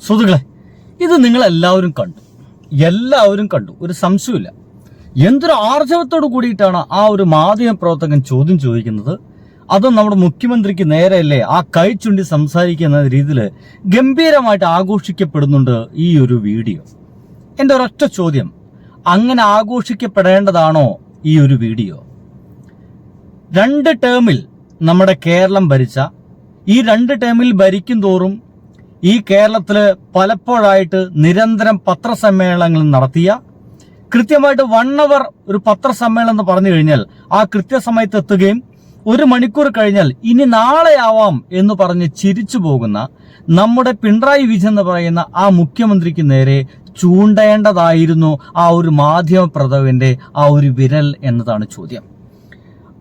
സുഹൃത്തുക്കളെ, ഇത് നിങ്ങളെല്ലാവരും കണ്ടു, ഒരു സംശയമില്ല. എന്തൊരു ആർജവത്തോട് കൂടിയിട്ടാണ് ആ ഒരു മാധ്യമ പ്രവർത്തകൻ ചോദ്യം ചോദിക്കുന്നത്. അതും നമ്മുടെ മുഖ്യമന്ത്രിക്ക് നേരെയല്ലേ ആ കൈ ചുണ്ടി സംസാരിക്കുന്ന രീതിയിൽ ഗംഭീരമായിട്ട് ആഘോഷിക്കപ്പെടുന്നുണ്ട് ഈ ഒരു വീഡിയോ. എൻ്റെ ഒരൊറ്റ ചോദ്യം, അങ്ങനെ ആഘോഷിക്കപ്പെടേണ്ടതാണോ ഈ ഒരു വീഡിയോ? 2 ടേമിൽ നമ്മുടെ കേരളം ഭരിച്ച, ഈ 2 ടേമിൽ ഭരിക്കും തോറും ഈ കേരളത്തില് പലപ്പോഴായിട്ട് നിരന്തരം പത്രസമ്മേളനങ്ങൾ നടത്തിയ, കൃത്യമായിട്ട് 1 അവർ ഒരു പത്രസമ്മേളനം എന്ന് പറഞ്ഞു കഴിഞ്ഞാൽ ആ കൃത്യസമയത്ത് എത്തുകയും 1 മണിക്കൂർ കഴിഞ്ഞാൽ ഇനി നാളെ ആവാം എന്ന് പറഞ്ഞ് ചിരിച്ചു പോകുന്ന നമ്മുടെ പിണറായി വിജയൻ എന്ന് പറയുന്ന ആ മുഖ്യമന്ത്രിക്ക് നേരെ ചൂണ്ടേണ്ടതായിരുന്നു ആ ഒരു മാധ്യമ പ്രവർത്തകന്റെ ആ ഒരു വിരൽ എന്നതാണ് ചോദ്യം.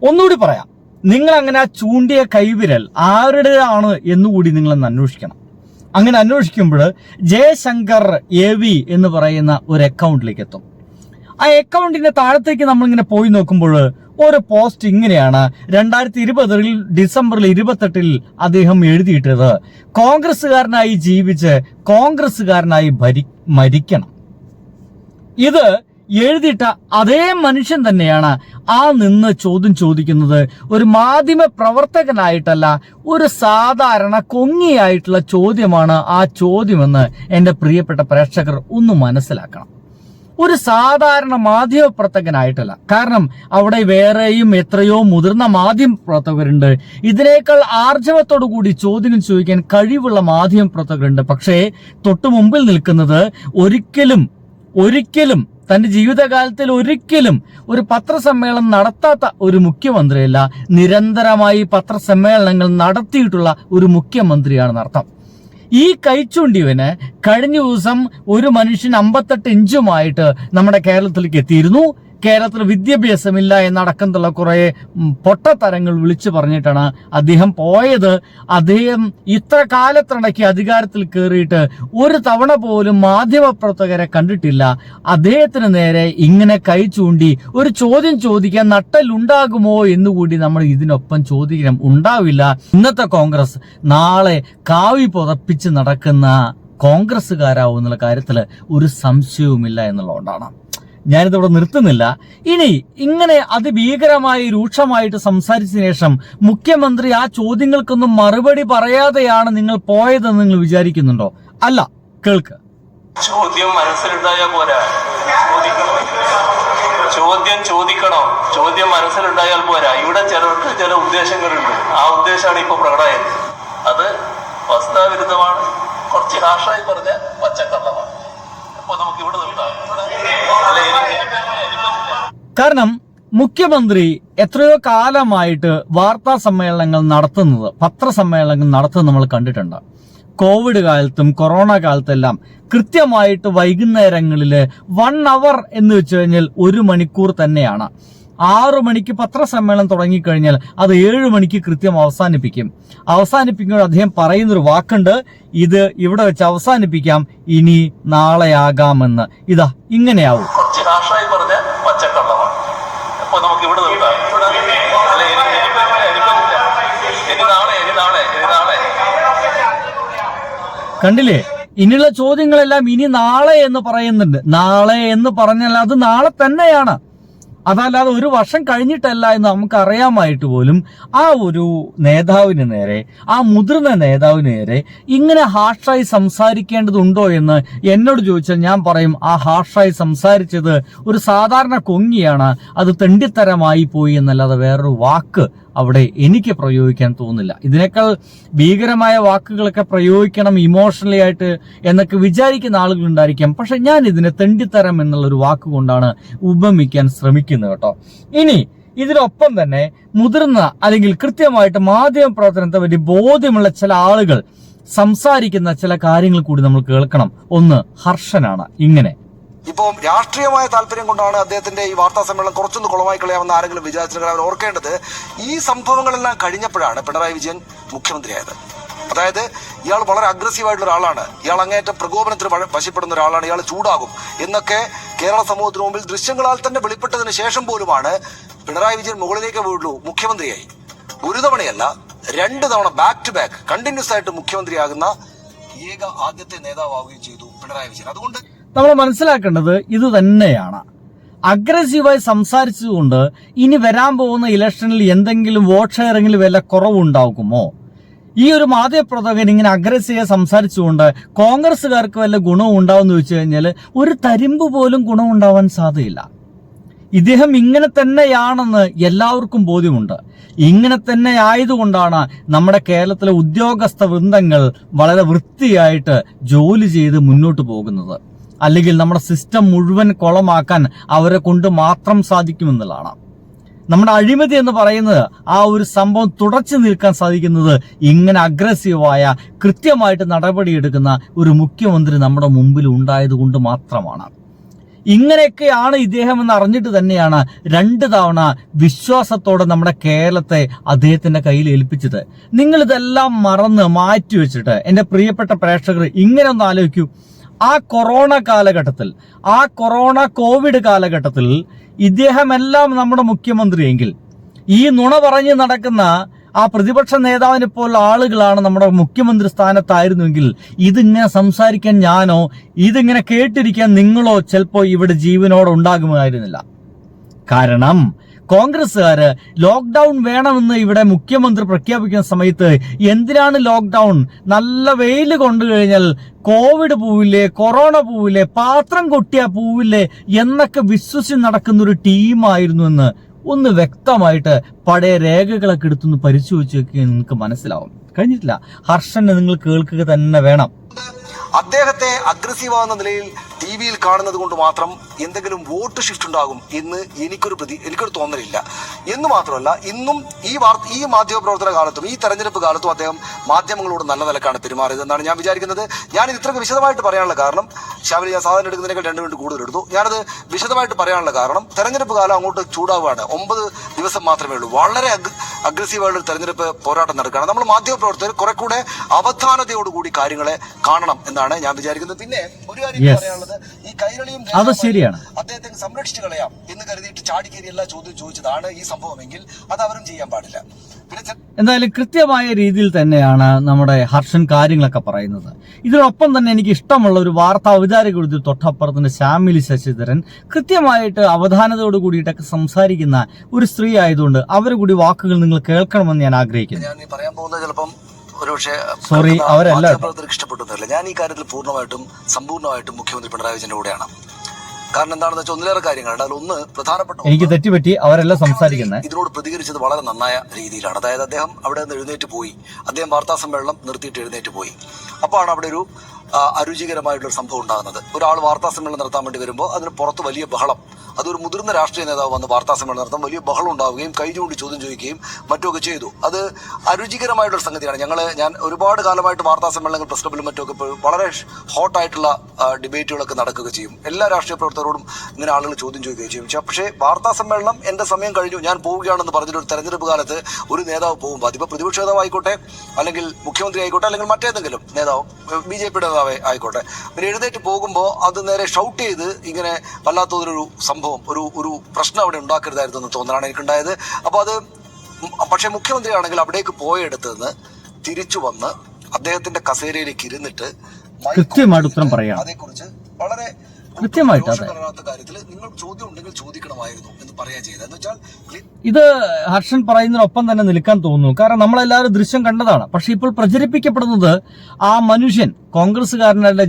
ഒന്നുകൂടി പറയാം, നിങ്ങൾ അങ്ങനെ ആ ചൂണ്ടിയ കൈവിരൽ ആരുടേതാണ് എന്നുകൂടി നിങ്ങളൊന്ന് അന്വേഷിക്കണം. അങ്ങനെ അന്വേഷിക്കുമ്പോൾ ജയശങ്കർ AV എന്ന് പറയുന്ന ഒരു അക്കൗണ്ടിലേക്ക് എത്തും. ആ അക്കൗണ്ടിന്റെ താഴത്തേക്ക് നമ്മളിങ്ങനെ പോയി നോക്കുമ്പോൾ ഒരു പോസ്റ്റ് ഇങ്ങനെയാണ് 2020 ഡിസംബറിൽ 28 അദ്ദേഹം എഴുതിയിട്ടത്: കോൺഗ്രസ്സുകാരനായി ജീവിച്ച് കോൺഗ്രസ്സുകാരനായി മരിക്കണം. ഇത് എഴുതിയിട്ട അതേ മനുഷ്യൻ തന്നെയാണ് ആ നിന്ന് ചോദ്യം ചോദിക്കുന്നത്. ഒരു മാധ്യമ പ്രവർത്തകനായിട്ടല്ല, ഒരു സാധാരണ കൊങ്ങിയായിട്ടുള്ള ചോദ്യമാണ് ആ ചോദ്യമെന്ന് എൻ്റെ പ്രിയപ്പെട്ട പ്രേക്ഷകർ ഒന്ന് മനസ്സിലാക്കണം. ഒരു സാധാരണ മാധ്യമ പ്രവർത്തകനായിട്ടല്ല. കാരണം അവിടെ വേറെയും എത്രയോ മുതിർന്ന മാധ്യമ പ്രവർത്തകരുണ്ട്, ഇതിനേക്കാൾ ആർജവത്തോടു കൂടി ചോദ്യം ചോദിക്കാൻ കഴിവുള്ള മാധ്യമ പ്രവർത്തകരുണ്ട്. പക്ഷേ തൊട്ടു മുമ്പിൽ നിൽക്കുന്നത് ഒരിക്കലും തന്റെ ജീവിതകാലത്തിൽ ഒരിക്കലും ഒരു പത്രസമ്മേളനം നടത്താത്ത ഒരു മുഖ്യമന്ത്രിയല്ല, നിരന്തരമായി പത്രസമ്മേളനങ്ങൾ നടത്തിയിട്ടുള്ള ഒരു മുഖ്യമന്ത്രിയാണെന്ന് അർത്ഥം. ഈ കൈച്ചൂണ്ടിയവന് കഴിഞ്ഞ ദിവസം ഒരു മനുഷ്യൻ 58 ഇഞ്ചുമായിട്ട് നമ്മുടെ കേരളത്തിലേക്ക് എത്തിയിരുന്നു. കേരളത്തിൽ വിദ്യാഭ്യാസമില്ല എന്നടക്കമുള്ള കുറെ പൊട്ടത്തരങ്ങൾ വിളിച്ചു പറഞ്ഞിട്ടാണ് അദ്ദേഹം പോയത്. അദ്ദേഹം ഇത്ര കാലത്തിനിടയ്ക്ക് അധികാരത്തിൽ കയറിയിട്ട് ഒരു തവണ പോലും മാധ്യമപ്രവർത്തകരെ കണ്ടിട്ടില്ല. അദ്ദേഹത്തിന് നേരെ ഇങ്ങനെ കൈ ചൂണ്ടി ഒരു ചോദ്യം ചോദിക്കാൻ നട്ടലുണ്ടാകുമോ എന്നുകൂടി നമ്മൾ ഇതിനൊപ്പം ചോദിക്കണം. ഉണ്ടാവില്ല. ഇന്നത്തെ കോൺഗ്രസ് നാളെ കാവി പുതപ്പിച്ച് നടക്കുന്ന കോൺഗ്രസ്സുകാരാവും എന്നുള്ള കാര്യത്തിൽ ഒരു സംശയവുമില്ല എന്നുള്ളതുകൊണ്ടാണ് ഞാനിതിവിടെ നിർത്തുന്നില്ല. ഇനി ഇങ്ങനെ അതിഭീകരമായി രൂക്ഷമായിട്ട് സംസാരിച്ചതിന് ശേഷം മുഖ്യമന്ത്രി ആ ചോദ്യങ്ങൾക്കൊന്നും മറുപടി പറയാതെയാണ് നിങ്ങൾ പോയതെന്ന് നിങ്ങൾ വിചാരിക്കുന്നുണ്ടോ? അല്ല, കേൾക്ക്. ചോദ്യം മനസ്സിലുണ്ടായാൽ പോരാ, ചോദ്യം മനസ്സിലുണ്ടായാൽ പോരാ. ഇവിടെ ചിലർക്ക് ചില ഉദ്ദേശങ്ങളുണ്ട്. ആ ഉദ്ദേശമാണ് ഇപ്പൊ പ്രകടമായത്. അത് വസ്തുതാവിരുദ്ധമാണ്, കുറച്ച് ഹാഷായി പറഞ്ഞ പച്ചക്കള്ളമാണ്. നമുക്ക് ഇവിടെ കാരണം മുഖ്യമന്ത്രി എത്രയോ കാലമായിട്ട് വാർത്താ സമ്മേളനങ്ങൾ നടത്തുന്നത്, പത്രസമ്മേളനങ്ങൾ നടത്തുന്നത് നമ്മൾ കണ്ടിട്ടുണ്ട്. കോവിഡ് കാലത്തും കൊറോണ കാലത്തെല്ലാം കൃത്യമായിട്ട് വൈകുന്നേരങ്ങളിൽ 1 അവർ എന്ന് വെച്ച് കഴിഞ്ഞാൽ 1 മണിക്കൂർ തന്നെയാണ്. 6 മണിക്ക് പത്രസമ്മേളനം തുടങ്ങിക്കഴിഞ്ഞാൽ അത് 7 മണിക്ക് കൃത്യം അവസാനിപ്പിക്കുമ്പോൾ അദ്ദേഹം പറയുന്നൊരു വാക്കുണ്ട്: ഇത് ഇവിടെ വെച്ച് അവസാനിപ്പിക്കാം, ഇനി നാളെ ആകാമെന്ന്. ഇതാ ഇങ്ങനെയാവും. കണ്ടില്ലേ? ഇനിയുള്ള ചോദ്യങ്ങളെല്ലാം ഇനി നാളെ എന്ന് പറയുന്നുണ്ട്. നാളെ എന്ന് പറഞ്ഞാൽ അത് നാളെ തന്നെയാണ്, അതല്ലാതെ 1 വർഷം കഴിഞ്ഞിട്ടല്ല എന്ന് നമുക്കറിയാമായിട്ട് പോലും ആ ഒരു നേതാവിന് നേരെ, ആ മുതിർന്ന നേതാവിന് നേരെ ഇങ്ങനെ ഹാർഷായി സംസാരിക്കേണ്ടതുണ്ടോ എന്ന് എന്നോട് ചോദിച്ചാൽ ഞാൻ പറയും, ആ ഹാർഷായി സംസാരിച്ചത് ഒരു സാധാരണ കൊങ്ങിയാണ്, അത് തെണ്ടിത്തരമായി പോയി എന്നല്ലാതെ വേറൊരു വാക്ക് അവിടെ എനിക്ക് പ്രയോഗിക്കാൻ തോന്നുന്നില്ല. ഇതിനേക്കാൾ ഭീകരമായ വാക്കുകളൊക്കെ പ്രയോഗിക്കണം ഇമോഷണലി ആയിട്ട് എന്നൊക്കെ വിചാരിക്കുന്ന ആളുകളുണ്ടായിരിക്കാം. പക്ഷെ ഞാൻ ഇതിനെ തെണ്ടിത്തരം എന്നുള്ളൊരു വാക്കുകൊണ്ടാണ് ഉപമിക്കാൻ ശ്രമിക്കുന്നത് കേട്ടോ. ഇനി ഇതിനൊപ്പം തന്നെ മുതിർന്ന അല്ലെങ്കിൽ കൃത്യമായിട്ട് മാധ്യമ പ്രവർത്തനത്തെ പറ്റി ബോധ്യമുള്ള ചില ആളുകൾ സംസാരിക്കുന്ന ചില കാര്യങ്ങൾ കൂടി നമ്മൾ കേൾക്കണം. ഒന്ന് ഹർഷനാണ്. ഇങ്ങനെ: ഇപ്പോൾ രാഷ്ട്രീയമായ താല്പര്യം കൊണ്ടാണ് അദ്ദേഹത്തിന്റെ ഈ വാർത്താ സമ്മേളനം കുറച്ചൊന്ന് കുളമായി കളയാമെന്ന് ആരെങ്കിലും വിചാരിച്ചിട്ടുണ്ടെങ്കിൽ അവർ ഓർക്കേണ്ടത്, ഈ സംഭവങ്ങളെല്ലാം കഴിഞ്ഞപ്പോഴാണ് പിണറായി വിജയൻ മുഖ്യമന്ത്രിയായത്. അതായത് ഇയാൾ വളരെ അഗ്രസീവായിട്ടുള്ള ഒരാളാണ്, ഇയാൾ അങ്ങേയറ്റം പ്രകോപനത്തിന് വശപ്പെടുന്ന ഒരാളാണ്, ഇയാൾ ചൂടാകും എന്നൊക്കെ കേരള സമൂഹത്തിന് മുമ്പിൽ ദൃശ്യങ്ങളാൽ തന്നെ വെളിപ്പെട്ടതിന് ശേഷം പോലുമാണ് പിണറായി വിജയൻ മുകളിലേക്ക് വീഴുള്ളൂ മുഖ്യമന്ത്രിയായി. 1 തവണയല്ല 2 തവണ ബാക്ക് ടു ബാക്ക് കണ്ടിന്യൂസ് ആയിട്ട് മുഖ്യമന്ത്രിയാകുന്ന ഏക ആദ്യത്തെ നേതാവുകയും ചെയ്തു പിണറായി വിജയൻ. അതുകൊണ്ട് നമ്മൾ മനസ്സിലാക്കേണ്ടത് ഇത് തന്നെയാണ്. അഗ്രസീവായി സംസാരിച്ചുകൊണ്ട് ഇനി വരാൻ പോകുന്ന ഇലക്ഷനിൽ എന്തെങ്കിലും വോട്ട് ഷെയറിംഗിൽ വല്ല കുറവുണ്ടാകുമോ? ഈ ഒരു മാധ്യമപ്രവർത്തകൻ ഇങ്ങനെ അഗ്രസീവായി സംസാരിച്ചുകൊണ്ട് കോൺഗ്രസ്സുകാർക്ക് വല്ല ഗുണവും ഉണ്ടാവുമെന്ന് ചോദിച്ചു കഴിഞ്ഞാൽ ഒരു തരിമ്പ് പോലും ഗുണമുണ്ടാവാൻ സാധ്യതയില്ല. ഇദ്ദേഹം ഇങ്ങനെ തന്നെയാണെന്ന് എല്ലാവർക്കും ബോധ്യമുണ്ട്. ഇങ്ങനെ തന്നെ ആയതുകൊണ്ടാണ് നമ്മുടെ കേരളത്തിലെ ഉദ്യോഗസ്ഥ വൃന്ദങ്ങൾ വളരെ വൃത്തിയായിട്ട് ജോലി ചെയ്ത് മുന്നോട്ട് പോകുന്നത്. അല്ലെങ്കിൽ നമ്മുടെ സിസ്റ്റം മുഴുവൻ കുളമാക്കാൻ അവരെ കൊണ്ട് മാത്രം സാധിക്കുമെന്നുള്ളതാണ്. നമ്മുടെ അഴിമതി എന്ന് പറയുന്നത് ആ ഒരു സംഭവം തുടച്ചു നിൽക്കാൻ സാധിക്കുന്നത് ഇങ്ങനെ അഗ്രസീവായ കൃത്യമായിട്ട് നടപടിയെടുക്കുന്ന ഒരു മുഖ്യമന്ത്രി നമ്മുടെ മുമ്പിൽ ഉണ്ടായത് കൊണ്ട് മാത്രമാണ്. ഇങ്ങനെയൊക്കെയാണ് ഇദ്ദേഹം എന്ന് അറിഞ്ഞിട്ട് തന്നെയാണ് 2 തവണ വിശ്വാസത്തോടെ നമ്മുടെ കേരളത്തെ അദ്ദേഹത്തിന്റെ കയ്യിൽ ഏൽപ്പിച്ചത്. നിങ്ങൾ ഇതെല്ലാം മറന്ന് മാറ്റിവെച്ചിട്ട് എന്റെ പ്രിയപ്പെട്ട പ്രേക്ഷകർ ഇങ്ങനെ ഒന്ന് ആലോചിക്കൂ. ആ കൊറോണ കാലഘട്ടത്തിൽ, ആ കോവിഡ് കാലഘട്ടത്തിൽ ഇദ്ദേഹമെല്ലാം നമ്മുടെ മുഖ്യമന്ത്രിയെങ്കിൽ ഈ നുണ പറഞ്ഞ് നടക്കുന്ന ആ പ്രതിപക്ഷ നേതാവിനെ പോലുള്ള ആളുകളാണ് നമ്മുടെ മുഖ്യമന്ത്രി സ്ഥാനത്തായിരുന്നുവെങ്കിൽ ഇതിങ്ങനെ സംസാരിക്കാൻ ഞാനോ ഇതിങ്ങനെ കേട്ടിരിക്കാൻ നിങ്ങളോ ചിലപ്പോൾ ഇവിടെ ജീവനോടെ ഉണ്ടാകുമായിരുന്നില്ല. കാരണം കോൺഗ്രസ്സുകാര് ലോക്ക്ഡൌൺ വേണമെന്ന് ഇവിടെ മുഖ്യമന്ത്രി പ്രഖ്യാപിക്കുന്ന സമയത്ത് എന്തിനാണ് ലോക്ക്ഡൌൺ, നല്ല വെയിൽ കൊണ്ടു കഴിഞ്ഞാൽ കോവിഡ് പോവില്ലേ, കൊറോണ പോവില്ലേ, പാത്രം കൊട്ടിയാ പോവില്ലേ എന്നൊക്കെ വിശ്വസിച്ച് നടക്കുന്ന ഒരു ടീമായിരുന്നു എന്ന് ഒന്ന് വ്യക്തമായിട്ട് പഴയ രേഖകളൊക്കെ എടുത്തൊന്ന് പരിശോധിച്ച് നോക്കിയാൽ നിങ്ങൾക്ക് മനസ്സിലാവും. കഴിഞ്ഞിട്ടില്ല, ഹർഷനെ നിങ്ങൾ കേൾക്കുക തന്നെ വേണം. അദ്ദേഹത്തെ അഗ്രസീവാകുന്ന നിലയിൽ ടി വിയിൽ കാണുന്നത് കൊണ്ട് മാത്രം എന്തെങ്കിലും വോട്ട് ഷിഫ്റ്റ് ഉണ്ടാകും എന്ന് എനിക്കൊരു തോന്നലില്ല. എന്ന് മാത്രമല്ല, ഇന്നും ഈ മാധ്യമപ്രവർത്തന കാലത്തും ഈ തെരഞ്ഞെടുപ്പ് കാലത്തും അദ്ദേഹം മാധ്യമങ്ങളോട് നല്ല നിലക്കാണ് പെരുമാറിയത് എന്നാണ് ഞാൻ വിചാരിക്കുന്നത്. ഞാനിത് ഇത്രയ്ക്ക് വിശദമായിട്ട് പറയാനുള്ള കാരണം, ശബരി ഞാൻ സാധാരണ എടുക്കുന്നതിനേക്കാൾ 2 മിനിറ്റ് കൂടുതൽ എടുത്തു. ഞാനത് വിശദമായിട്ട് പറയാനുള്ള കാരണം, തെരഞ്ഞെടുപ്പ് കാലം അങ്ങോട്ട് ചൂടാവുകയാണ്. 9 ദിവസം മാത്രമേ ഉള്ളൂ. വളരെ അഗ്രസീവായിട്ട് തെരഞ്ഞെടുപ്പ് പോരാട്ടം നടക്കുകയാണ്. നമ്മൾ മാധ്യമപ്രവർത്തകർ കുറെ കൂടെ അവധാനതയോടുകൂടി കാര്യങ്ങളെ കാണണം എന്നാണ് ഞാൻ വിചാരിക്കുന്നത്. പിന്നെ ഒരു കാര്യം പറയാനുള്ളത്, ഈ കൈരളിയും അത് ശരിയാണ്, അദ്ദേഹത്തെ സംരക്ഷിച്ചു കളയാം എന്ന് കരുതിയിട്ട് ചാടിക്കേരി എല്ലാ ചോദ്യം ചോദിച്ചതാണ് ഈ സംഭവമെങ്കിൽ അത് അവരും ചെയ്യാൻ പാടില്ല. പിന്നെ എന്തായാലും കൃത്യമായ രീതിയിൽ തന്നെയാണ് നമ്മുടെ ഹർഷൻ കാര്യങ്ങളൊക്കെ പറയുന്നത്. ഇതിനൊപ്പം തന്നെ എനിക്ക് ഇഷ്ടമുള്ള ഒരു വാർത്താ അവതാരക തൊട്ടപ്പുറത്തിന്റെ ശ്യാമിലി ശശിധരൻ കൃത്യമായിട്ട് അവധാനതയോട് കൂടിയിട്ടൊക്കെ സംസാരിക്കുന്ന ഒരു സ്ത്രീ ആയതുകൊണ്ട് അവരെ കൂടി വാക്കുകൾ നിങ്ങൾ കേൾക്കണമെന്ന് ഞാൻ ആഗ്രഹിക്കുന്നു. ഞാൻ പറയാൻ പോകുന്നത് ചിലപ്പം ഒരുപക്ഷെ സോറി അവരല്ല ഇഷ്ടപ്പെട്ടൊന്നുമില്ല. ഞാൻ ഈ കാര്യത്തിൽ പൂർണ്ണമായിട്ടും സമ്പൂർണ്ണമായിട്ടും മുഖ്യമന്ത്രി പിണറായി വിജയന്റെ കൂടെയാണ്. കാരണം എന്താണെന്ന് വെച്ചാൽ ഒന്നിലേറെ കാര്യങ്ങളുണ്ട്. അതിലൊന്ന് പ്രധാനപ്പെട്ട, എനിക്ക് തെറ്റുപറ്റി അവരെല്ലാം സംസാരിക്കുന്നത് ഇതിനോട് പ്രതികരിച്ചത് വളരെ നന്നായ രീതിയിലാണ്. അതായത് അദ്ദേഹം അവിടെ നിന്ന് എഴുന്നേറ്റ് പോയി, അദ്ദേഹം വാർത്താ സമ്മേളനം നിർത്തിയിട്ട് എഴുന്നേറ്റ് പോയി. അപ്പോഴാണ് അവിടെ ഒരു അരുചികരമായിട്ടുള്ള സംഭവം ഉണ്ടാകുന്നത്. ഒരാൾ വാർത്താ സമ്മേളനം നടത്താൻ വേണ്ടി വരുമ്പോൾ അതിന് പുറത്ത് വലിയ ബഹളം, അതൊരു മുതിർന്ന രാഷ്ട്രീയ നേതാവ് വന്ന് വാർത്താ സമ്മേളനം നടത്താൻ വലിയ ബഹളം ഉണ്ടാവുകയും കൈ ചൂണ്ടി ചോദ്യം ചോദിക്കുകയും മറ്റുമൊക്കെ ചെയ്തു. അത് അരുചികരമായിട്ടൊരു സംഗതിയാണ്. ഞാൻ ഒരുപാട് കാലമായിട്ട് വാർത്താ സമ്മേളനങ്ങൾ പ്രസ് ക്ലബിലും മറ്റുമൊക്കെ വളരെ ഹോട്ടായിട്ടുള്ള ഡിബേറ്റുകളൊക്കെ നടക്കുകയും ചെയ്യും. എല്ലാ രാഷ്ട്രീയ പ്രവർത്തകരോടും ഇങ്ങനെ ആളുകൾ ചോദ്യം ചോദിക്കുകയും ചെയ്യും. പക്ഷേ വാർത്താ സമ്മേളനം എന്റെ സമയം കഴിഞ്ഞു, ഞാൻ പോവുകയാണെന്ന് പറഞ്ഞിട്ട് ഒരു തെരഞ്ഞെടുപ്പ് കാലത്ത് ഒരു നേതാവ് പോകുമ്പോൾ, അതിപ്പോൾ പ്രതിപക്ഷ നേതാവ് ആയിക്കോട്ടെ, അല്ലെങ്കിൽ മുഖ്യമന്ത്രി ആയിക്കോട്ടെ, അല്ലെങ്കിൽ മറ്റേതെങ്കിലും നേതാവ്, BJP നേതാവ് ആയിക്കോട്ടെ, പിന്നെ എഴുന്നേറ്റ് പോകുമ്പോൾ അത് നേരെ ഷൗട്ട് ചെയ്ത് ഇങ്ങനെ വല്ലാത്തതൊരു സംഭവം, ഒരു പ്രശ്നം അവിടെ ഉണ്ടാക്കരുതായിരുന്നു എന്ന് തോന്നലാണ് എനിക്കുണ്ടായത്. അപ്പോൾ അത് പക്ഷെ മുഖ്യമന്ത്രി ആണെങ്കിൽ അവിടേക്ക് പോയെടുത്ത് നിന്ന് തിരിച്ചു വന്ന് അദ്ദേഹത്തിന്റെ കസേരയിലേക്ക് ഇരുന്നിട്ട് കൃത്യമായിട്ട് ഉത്തരം പറയാം. അതേക്കുറിച്ച് വളരെ കൃത്യമായിട്ട് കാര്യത്തിൽ നിങ്ങൾ ചോദ്യം ഉണ്ടെങ്കിൽ ചോദിക്കണമായിരുന്നു എന്ന് പറയാ ചെയ്തത്. എന്ന് വെച്ചാൽ ഇത് ഹർഷൻ പറയുന്നതിനൊപ്പം തന്നെ നിൽക്കാൻ തോന്നുന്നു. കാരണം നമ്മളെല്ലാവരും ദൃശ്യം കണ്ടതാണ്. പക്ഷെ ഇപ്പോൾ പ്രചരിപ്പിക്കപ്പെടുന്നത് ആ മനുഷ്യൻ, കോൺഗ്രസ്സുകാരനല്ല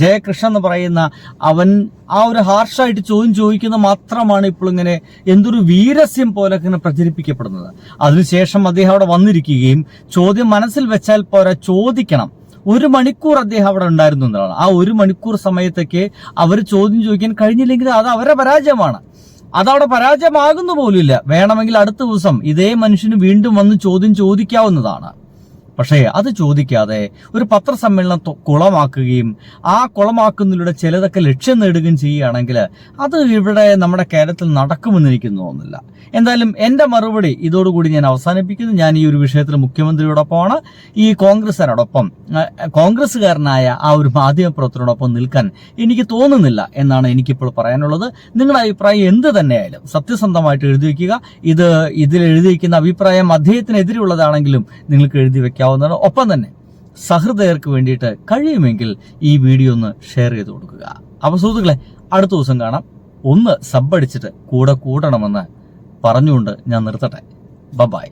ജയകൃഷ്ണൻ എന്ന് പറയുന്ന അവൻ ആ ഒരു ഹാർഷായിട്ട് ചോദ്യം ചോദിക്കുന്ന മാത്രമാണ് ഇപ്പോൾ ഇങ്ങനെ എന്തൊരു വീരസ്യം പോലെ ഇങ്ങനെ പ്രചരിപ്പിക്കപ്പെടുന്നത്. അതിനുശേഷം അദ്ദേഹം അവിടെ വന്നിരിക്കുകയും ചോദ്യം മനസ്സിൽ വെച്ചാൽ പോരാ, ചോദിക്കണം. 1 മണിക്കൂർ അദ്ദേഹം അവിടെ ഉണ്ടായിരുന്നു എന്നതാണ്. ആ 1 മണിക്കൂർ സമയത്തൊക്കെ അവർ ചോദ്യം ചോദിക്കാൻ കഴിഞ്ഞില്ലെങ്കിൽ അത് അവരുടെ പരാജയമാണ്. അതവിടെ പരാജയമാകുന്ന പോലുമില്ല. വേണമെങ്കിൽ അടുത്ത ദിവസം ഇതേ മനുഷ്യന് വീണ്ടും വന്ന് ചോദ്യം ചോദിക്കാവുന്നതാണ്. പക്ഷേ അത് ചോദിക്കാതെ ഒരു പത്രസമ്മേളനം കുളമാക്കുകയും ആ കുളമാക്കുന്നതിലൂടെ ചിലതൊക്കെ ലക്ഷ്യം നേടുകയും ചെയ്യുകയാണെങ്കിൽ അത് ഇവിടെ നമ്മുടെ കേരളത്തിൽ നടക്കുമെന്ന് എനിക്ക് തോന്നുന്നില്ല. എന്തായാലും എൻ്റെ മറുപടി ഇതോടുകൂടി ഞാൻ അവസാനിപ്പിക്കുന്നു. ഞാൻ ഈ ഒരു വിഷയത്തിൽ മുഖ്യമന്ത്രിയോടൊപ്പമാണ്, ഈ കോൺഗ്രസ്സുകാരനായ ആ ഒരു മാധ്യമപ്രവർത്തനോടൊപ്പം നിൽക്കാൻ എനിക്ക് തോന്നുന്നില്ല എന്നാണ് എനിക്കിപ്പോൾ പറയാനുള്ളത്. നിങ്ങളുടെ അഭിപ്രായം എന്ത് തന്നെയായാലും സത്യസന്ധമായിട്ട് എഴുതി വയ്ക്കുക. ഇതിൽ എഴുതി വയ്ക്കുന്ന അഭിപ്രായം അദ്ദേഹത്തിനെതിരെയുള്ളതാണെങ്കിലും നിങ്ങൾക്ക് എഴുതി വെക്കാവുന്നതാണ്. ഒപ്പം തന്നെ സഹൃദയർക്ക് വേണ്ടിയിട്ട് കഴിയുമെങ്കിൽ ഈ വീഡിയോ ഒന്ന് ഷെയർ ചെയ്ത് കൊടുക്കുക. അപ്പോൾ സുഹൃത്തുക്കളെ, അടുത്ത ദിവസം കാണാം. ഒന്ന് സബ്ബടിച്ചിട്ട് കൂടെ കൂടണമെന്ന് പറഞ്ഞുകൊണ്ട് ഞാൻ നിർത്തട്ടെ. ബൈ.